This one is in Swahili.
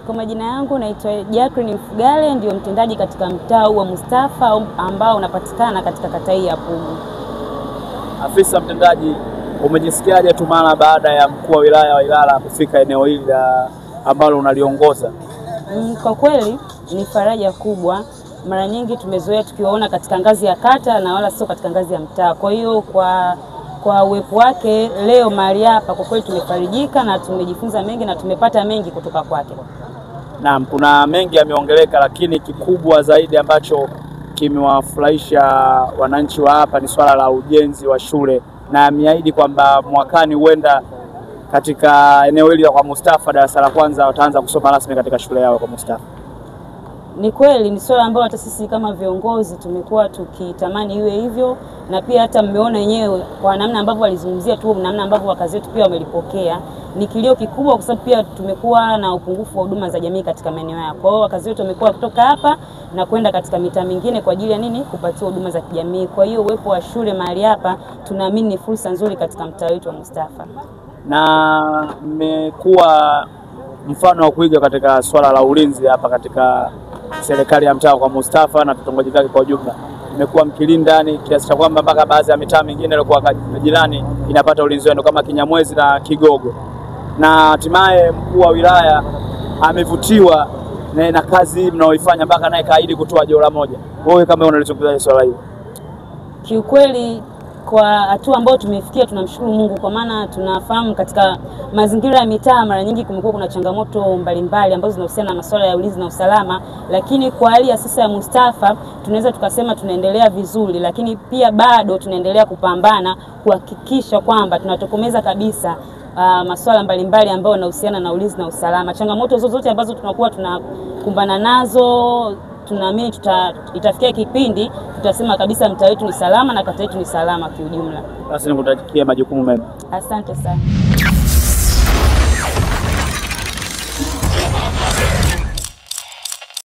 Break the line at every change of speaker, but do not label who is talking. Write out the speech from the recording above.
Kwa majina yangu naitwa Jacqueline Mfugale, ndio mtendaji katika mtaa wa Mustafa ambao unapatikana katika kata hii ya Pugu.
Afisa mtendaji, umejisikiaje tu mara baada ya mkuu wa wilaya wa Ilala kufika eneo hili ambalo unaliongoza?
Kwa kweli ni faraja kubwa. Mara nyingi tumezoea tukiwaona katika ngazi ya kata na wala sio katika ngazi ya mtaa. Kwa hiyo kwa uwepo wake leo mahali hapa, kwa kweli tumefarijika na tumejifunza mengi na tumepata mengi kutoka kwake.
Naam, kuna mengi yameongeleka, lakini kikubwa zaidi ambacho kimewafurahisha wananchi wa hapa ni swala la ujenzi wa shule, na ameahidi kwamba mwakani huenda katika eneo hili kwa Mustafa darasa la kwanza wataanza kusoma rasmi katika shule yao kwa Mustafa.
Ni kweli ni swala ambalo hata sisi kama viongozi tumekuwa tukitamani iwe hivyo, na pia hata mmeona wenyewe kwa namna ambavyo walizungumzia tu, namna ambavyo wakazi wetu pia wamelipokea. Ni kilio kikubwa kwa sababu pia tumekuwa na upungufu wa huduma za jamii katika maeneo haya. Kwa hiyo wakazi wetu wamekuwa kutoka hapa na kwenda katika mitaa mingine kwa ajili ya nini? Kupatiwa huduma za kijamii. Kwa hiyo uwepo wa shule mahali hapa tunaamini ni fursa nzuri katika mtaa wetu wa Mustafa.
Na mmekuwa mfano wa kuiga katika swala la ulinzi hapa katika serikali ya mtaa kwa Mustafa na vitongoji vyake kwa ujumla. Imekuwa mkilinda ni kiasi cha kwamba mpaka baadhi ya mitaa mingine ilikuwa jirani inapata ulinzi wenu kama Kinyamwezi na Kigogo. Na hatimaye mkuu wa wilaya amevutiwa na kazi mnaoifanya mpaka naye kaahidi kutoa jola moja. Wewe kama unalizungumzia swala hili?
Kiukweli kwa hatua ambayo tumefikia tunamshukuru Mungu, kwa maana tunafahamu katika mazingira ya mitaa mara nyingi kumekuwa kuna changamoto mbalimbali ambazo zinahusiana na masuala ya ulinzi na usalama, lakini kwa hali ya sasa ya Mustafa tunaweza tukasema tunaendelea vizuri, lakini pia bado tunaendelea kupambana kuhakikisha kwamba tunatokomeza kabisa masuala mbalimbali ambayo yanahusiana na ulinzi na usalama. Changamoto zozote ambazo tunakuwa tunakumbana nazo, tunaamini itafikia kipindi tutasema kabisa mtaa wetu ni salama na kata yetu ni salama kiujumla.
Basi nikutakia majukumu mema.
Asante sana.